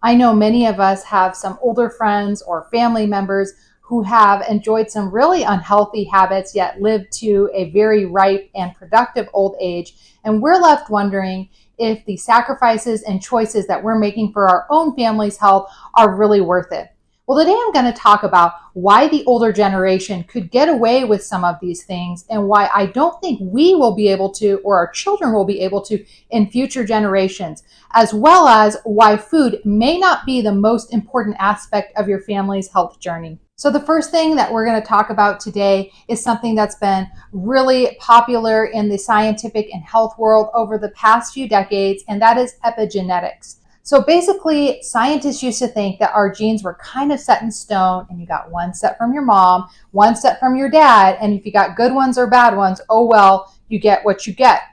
I know many of us have some older friends or family members who have enjoyed some really unhealthy habits, yet lived to a very ripe and productive old age. And we're left wondering if the sacrifices and choices that we're making for our own family's health are really worth it. Well, today I'm going to talk about why the older generation could get away with some of these things and why I don't think we will be able to, or our children will be able to in future generations, as well as why food may not be the most important aspect of your family's health journey. So the first thing that we're going to talk about today is something that's been really popular in the scientific and health world over the past few decades, and that is epigenetics. So basically, scientists used to think that our genes were kind of set in stone, and you got one set from your mom, one set from your dad, and if you got good ones or bad ones, oh well, you get what you get.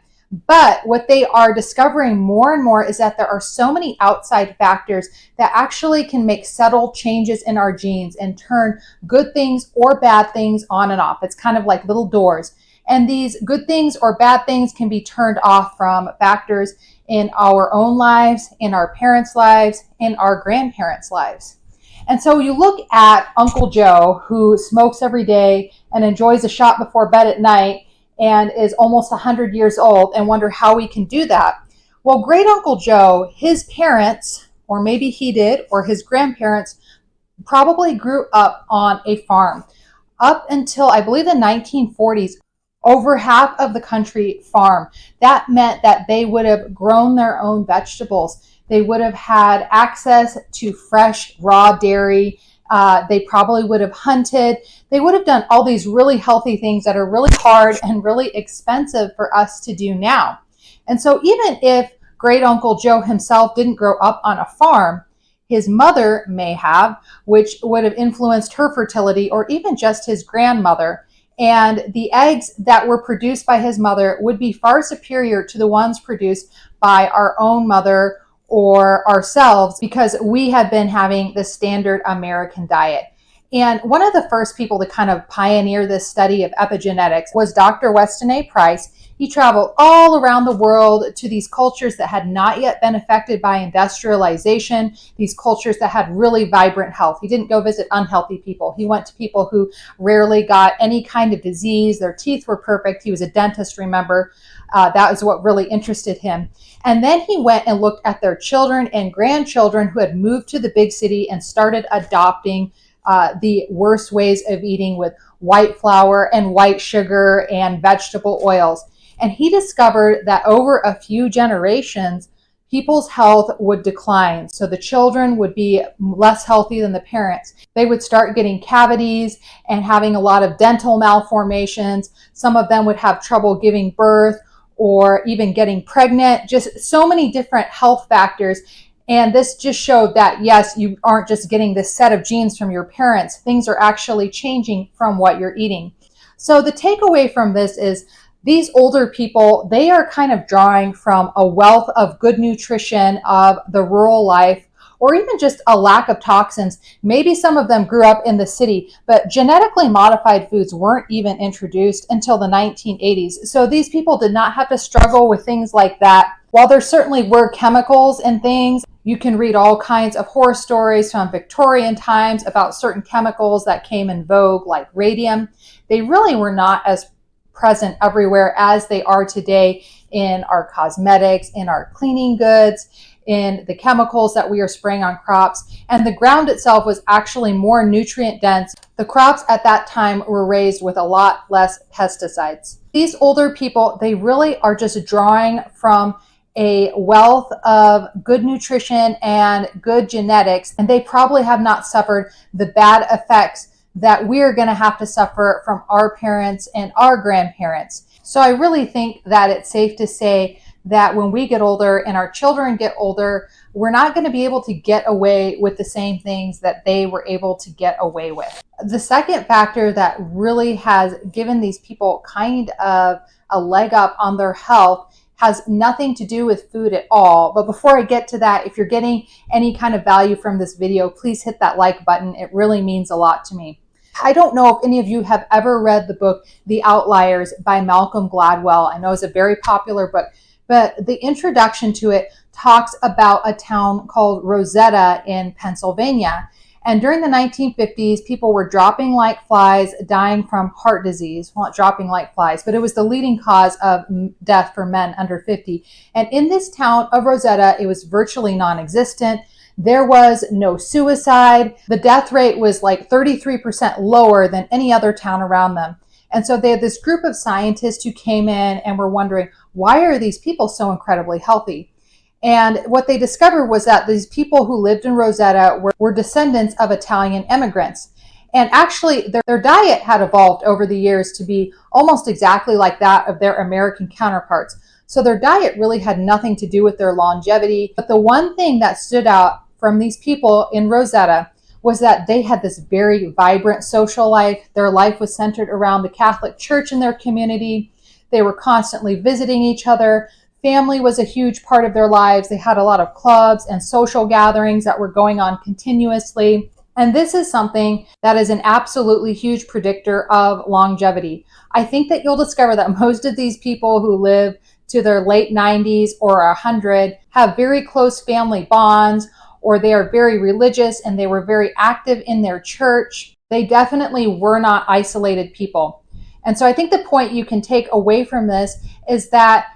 But what they are discovering more and more is that there are so many outside factors that actually can make subtle changes in our genes and turn good things or bad things on and off. It's kind of like little doors. And these good things or bad things can be turned off from factors in our own lives, in our parents' lives, in our grandparents' lives. And so you look at Uncle Joe, who smokes every day and enjoys a shot before bed at night and is almost 100 years old, and wonder how he can do that. Well, great Uncle Joe, his parents, or maybe he did, or his grandparents, probably grew up on a farm. Up until, I believe, the 1940s, over half of the country farmed. That meant that they would have grown their own vegetables. They would have had access to fresh, raw dairy. They probably would have hunted. They would have done all these really healthy things that are really hard and really expensive for us to do now. And so even if great Uncle Joe himself didn't grow up on a farm, his mother may have, which would have influenced her fertility, or even just his grandmother. And the eggs that were produced by his mother would be far superior to the ones produced by our own mother or ourselves, because we had been having the standard American diet. And one of the first people to kind of pioneer this study of epigenetics was Dr. Weston A. Price. He traveled all around the world to these cultures that had not yet been affected by industrialization, these cultures that had really vibrant health. He didn't go visit unhealthy people. He went to people who rarely got any kind of disease. Their teeth were perfect. He was a dentist, remember. That was what really interested him. And then he went and looked at their children and grandchildren who had moved to the big city and started adopting the worst ways of eating, with white flour and white sugar and vegetable oils. And he discovered that over a few generations, people's health would decline. So the children would be less healthy than the parents. They would start getting cavities and having a lot of dental malformations. Some of them would have trouble giving birth or even getting pregnant, just so many different health factors. And this just showed that, yes, you aren't just getting this set of genes from your parents. Things are actually changing from what you're eating. So the takeaway from this is these older people, they are kind of drawing from a wealth of good nutrition, of the rural life, or even just a lack of toxins. Maybe some of them grew up in the city, but genetically modified foods weren't even introduced until the 1980s. So these people did not have to struggle with things like that. While there certainly were chemicals and things, you can read all kinds of horror stories from Victorian times about certain chemicals that came in vogue, like radium. They really were not as present everywhere as they are today in our cosmetics, in our cleaning goods, in the chemicals that we are spraying on crops. And the ground itself was actually more nutrient dense. The crops at that time were raised with a lot less pesticides. These older people, they really are just drawing from a wealth of good nutrition and good genetics, and they probably have not suffered the bad effects that we're going to have to suffer from our parents and our grandparents. So I really think that it's safe to say that when we get older and our children get older, we're not going to be able to get away with the same things that they were able to get away with. The second factor that really has given these people kind of a leg up on their health has nothing to do with food at all. But before I get to that, if you're getting any kind of value from this video, please hit that like button. It really means a lot to me. I don't know if any of you have ever read the book, The Outliers by Malcolm Gladwell. I know it's a very popular book. But the introduction to it talks about a town called Rosetta in Pennsylvania. And during the 1950s, people were dropping like flies, dying from heart disease. Well, not dropping like flies, but it was the leading cause of death for men under 50. And in this town of Rosetta, it was virtually non-existent. There was no suicide. The death rate was like 33% lower than any other town around them. And so they had this group of scientists who came in and were wondering, why are these people so incredibly healthy? And what they discovered was that these people who lived in Rosetta were descendants of Italian immigrants. And actually, their diet had evolved over the years to be almost exactly like that of their American counterparts. So their diet really had nothing to do with their longevity. But the one thing that stood out from these people in Rosetta was that they had this very vibrant social life. Their life was centered around the Catholic Church in their community. They were constantly visiting each other. Family was a huge part of their lives. They had a lot of clubs and social gatherings that were going on continuously. And this is something that is an absolutely huge predictor of longevity. I think that you'll discover that most of these people who live to their late 90s or 100 have very close family bonds, or they are very religious and they were very active in their church. They definitely were not isolated people. And so I think the point you can take away from this is that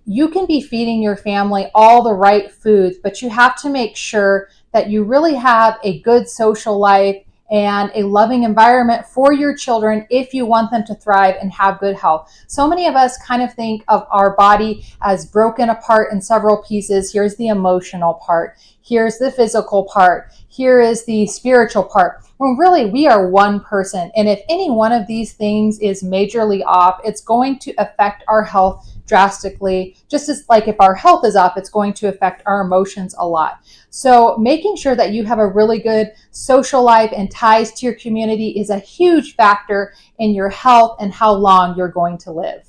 you can be feeding your family all the right foods, but you have to make sure that you really have a good social life and a loving environment for your children if you want them to thrive and have good health. So many of us kind of think of our body as broken apart in several pieces. Here's the emotional part. Here's the physical part. Here is the spiritual part. When really we are one person. And if any one of these things is majorly off, it's going to affect our health drastically. Just as like if our health is up, it's going to affect our emotions a lot. So making sure that you have a really good social life and ties to your community is a huge factor in your health and how long you're going to live.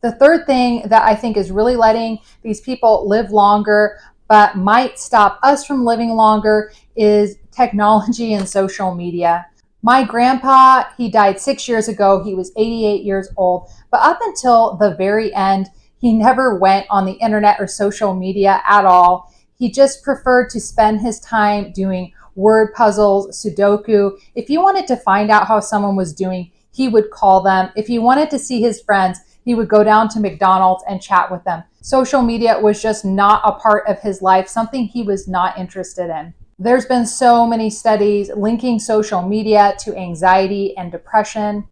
The third thing that I think is really letting these people live longer but might stop us from living longer is technology and social media. My grandpa, he died 6 years ago. He was 88 years old. But up until the very end, he never went on the internet or social media at all. He just preferred to spend his time doing word puzzles, Sudoku. If he wanted to find out how someone was doing, he would call them. If he wanted to see his friends, he would go down to McDonald's and chat with them. Social media was just not a part of his life, something he was not interested in. There's been so many studies linking social media to anxiety and depression.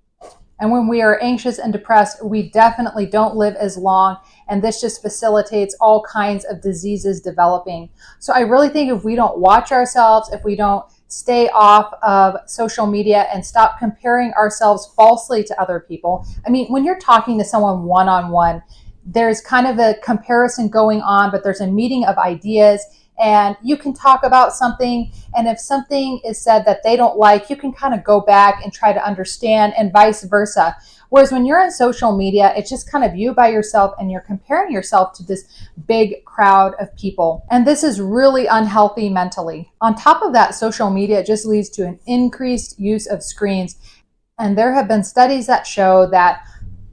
And when we are anxious and depressed, we definitely don't live as long. And this just facilitates all kinds of diseases developing. So I really think if we don't watch ourselves, if we don't stay off of social media and stop comparing ourselves falsely to other people. I mean, when you're talking to someone one-on-one, there's kind of a comparison going on, but there's a meeting of ideas. And you can talk about something, and if something is said that they don't like, you can kind of go back and try to understand, and vice versa. Whereas when you're on social media, it's just kind of you by yourself, and you're comparing yourself to this big crowd of people. And this is really unhealthy mentally. On top of that, social media just leads to an increased use of screens. And there have been studies that show that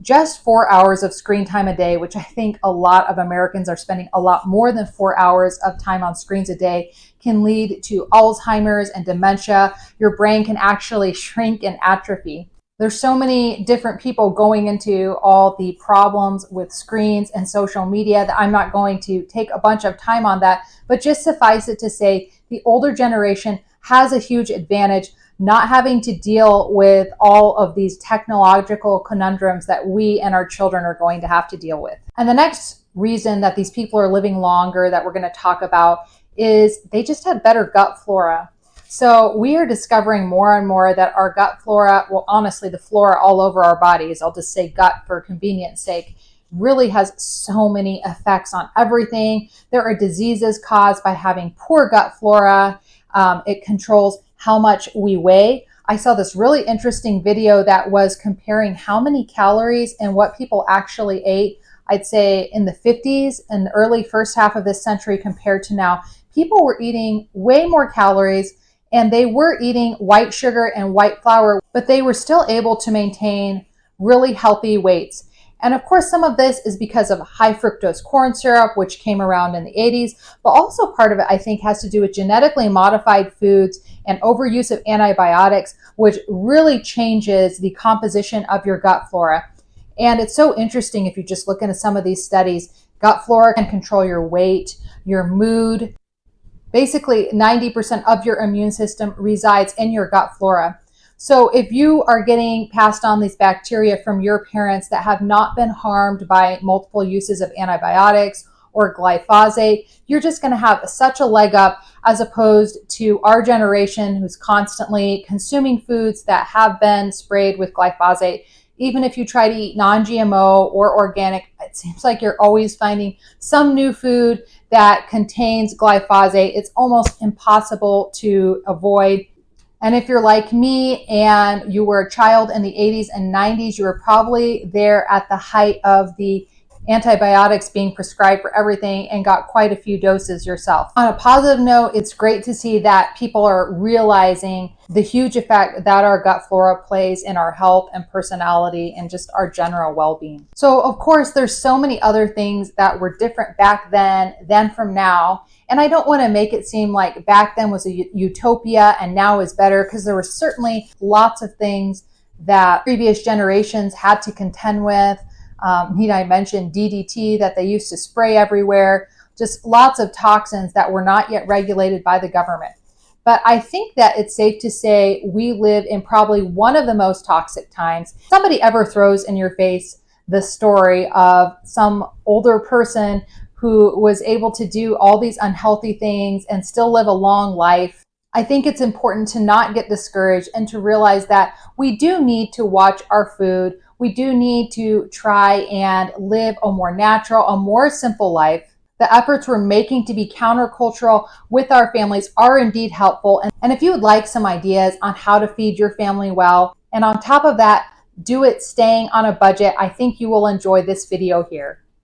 just 4 hours of screen time a day, which I think a lot of Americans are spending a lot more than 4 hours of time on screens a day, can lead to Alzheimer's and dementia. Your brain can actually shrink and atrophy. There's so many different people going into all the problems with screens and social media that I'm not going to take a bunch of time on that, but just suffice it to say the older generation has a huge advantage not having to deal with all of these technological conundrums that we and our children are going to have to deal with. And the next reason that these people are living longer that we're going to talk about is they just had better gut flora. So we are discovering more and more that our gut flora, well, honestly, the flora all over our bodies, I'll just say gut for convenience sake, really has so many effects on everything. There are diseases caused by having poor gut flora. It controls how much we weigh. I saw this really interesting video that was comparing how many calories and what people actually ate. I'd say in the 50s and the early first half of this century compared to now, people were eating way more calories, and they were eating white sugar and white flour, but they were still able to maintain really healthy weights. And of course, some of this is because of high fructose corn syrup, which came around in the 80s, but also part of it, I think, has to do with genetically modified foods and overuse of antibiotics, which really changes the composition of your gut flora. And it's so interesting if you just look into some of these studies. Gut flora can control your weight, your mood. Basically, 90% of your immune system resides in your gut flora. So if you are getting passed on these bacteria from your parents that have not been harmed by multiple uses of antibiotics or glyphosate, you're just going to have such a leg up as opposed to our generation who's constantly consuming foods that have been sprayed with glyphosate. Even if you try to eat non-GMO or organic, it seems like you're always finding some new food that contains glyphosate. It's almost impossible to avoid. And if you're like me and you were a child in the 80s and 90s, you were probably there at the height of the antibiotics being prescribed for everything and got quite a few doses yourself. On a positive note, it's great to see that people are realizing the huge effect that our gut flora plays in our health and personality and just our general well-being. So of course, there's so many other things that were different back then than from now. And I don't want to make it seem like back then was a utopia and now is better, because there were certainly lots of things that previous generations had to contend with. I mentioned DDT that they used to spray everywhere, just lots of toxins that were not yet regulated by the government. But I think that it's safe to say we live in probably one of the most toxic times. If somebody ever throws in your face the story of some older person who was able to do all these unhealthy things and still live a long life, I think it's important to not get discouraged and to realize that we do need to watch our food. We do need to try and live a more natural, a more simple life. The efforts we're making to be countercultural with our families are indeed helpful. And if you would like some ideas on how to feed your family well, and on top of that, do it staying on a budget, I think you will enjoy this video here.